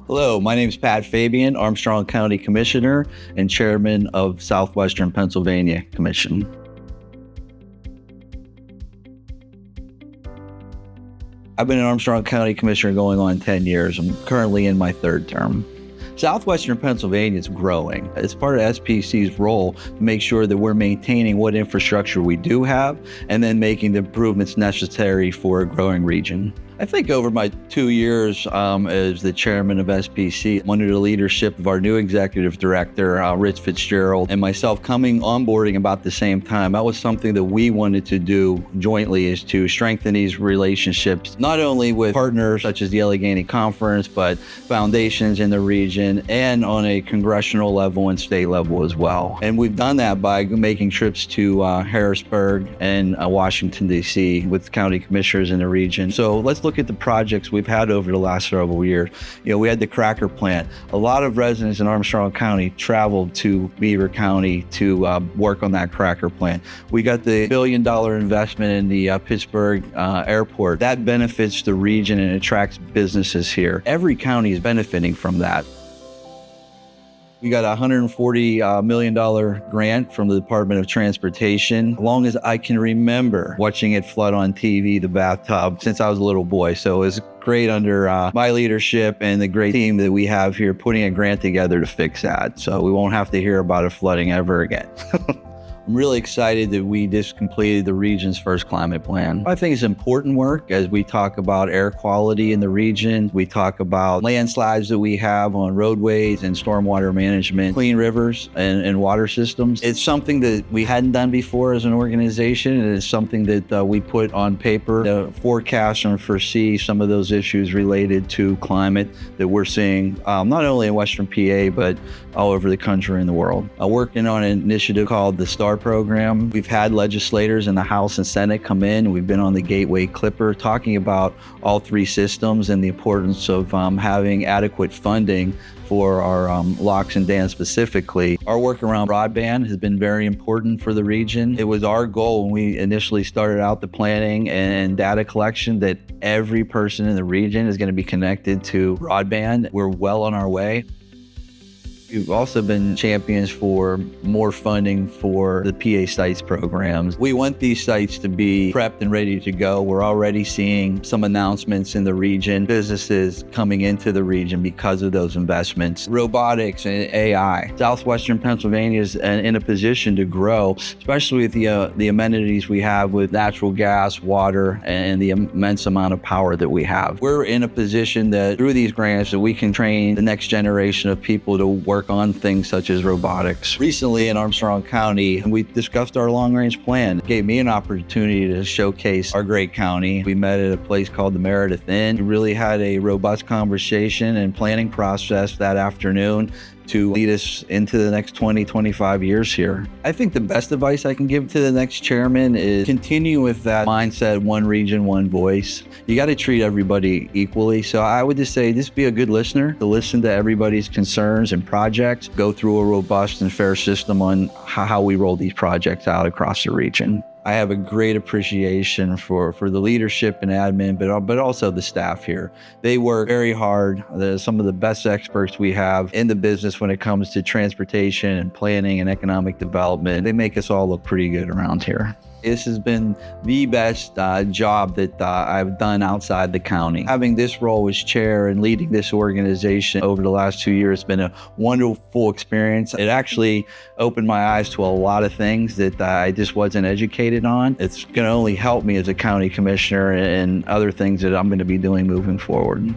Hello, my name is Pat Fabian, Armstrong County Commissioner and Chairman of Southwestern Pennsylvania Commission. I've been an Armstrong County Commissioner going on 10 years. I'm currently in my third term. Southwestern Pennsylvania is growing. It's part of SPC's role to make sure that we're maintaining what infrastructure we do have and then making the improvements necessary for a growing region. I think over my 2 years as the chairman of SPC, under the leadership of our new executive director, Rich Fitzgerald, and myself coming onboarding about the same time, that was something that we wanted to do jointly, is to strengthen these relationships, not only with partners such as the Allegheny Conference, but foundations in the region and on a congressional level and state level as well. And we've done that by making trips to Harrisburg and Washington, D.C. with county commissioners in the region. So let's look at the projects we've had over the last several years. We had the cracker plant. A lot of residents in Armstrong County traveled to Beaver County to work on that cracker plant. We got the $1 billion investment in the Pittsburgh airport. That benefits the region and attracts businesses here. Every county is benefiting from that. We got a $140 million grant from the Department of Transportation. As long as I can remember watching it flood on TV, the bathtub, since I was a little boy. So it was great under my leadership and the great team that we have here putting a grant together to fix that. So we won't have to hear about it flooding ever again. I'm really excited that we just completed the region's first climate plan. I think it's important work as we talk about air quality in the region. We talk about landslides that we have on roadways and stormwater management, clean rivers and water systems. It's something that we hadn't done before as an organization, and it's something that we put on paper to forecast and foresee some of those issues related to climate that we're seeing not only in Western PA, but all over the country and the world. Working on an initiative called the STAR program. We've had legislators in the House and Senate come in. We've been on the Gateway Clipper talking about all three systems and the importance of having adequate funding for our locks and dams specifically. Our work around broadband has been very important for the region. It was our goal when we initially started out the planning and data collection that every person in the region is going to be connected to broadband. We're well on our way. We've also been champions for more funding for the PA sites programs. We want these sites to be prepped and ready to go. We're already seeing some announcements in the region, businesses coming into the region because of those investments. Robotics and AI. Southwestern Pennsylvania is in a position to grow, especially with the amenities we have with natural gas, water, and the immense amount of power that we have. We're in a position that through these grants that we can train the next generation of people to work on things such as robotics. Recently in Armstrong County, we discussed our long-range plan. It gave me an opportunity to showcase our great county. We met at a place called the Meredith Inn. We really had a robust conversation and planning process that afternoon to lead us into the next 20, 25 years here. I think the best advice I can give to the next chairman is continue with that mindset, one region, one voice. You got to treat everybody equally. So I would just say, just be a good listener, to listen to everybody's concerns and projects, go through a robust and fair system on how we roll these projects out across the region. I have a great appreciation for the leadership and admin, but also the staff here. They work very hard. They're some of the best experts we have in the business when it comes to transportation and planning and economic development. They make us all look pretty good around here. This has been the best job that I've done outside the county. Having this role as chair and leading this organization over the last 2 years has been a wonderful experience. It actually opened my eyes to a lot of things that I just wasn't educated on. It's going to only help me as a county commissioner and other things that I'm going to be doing moving forward.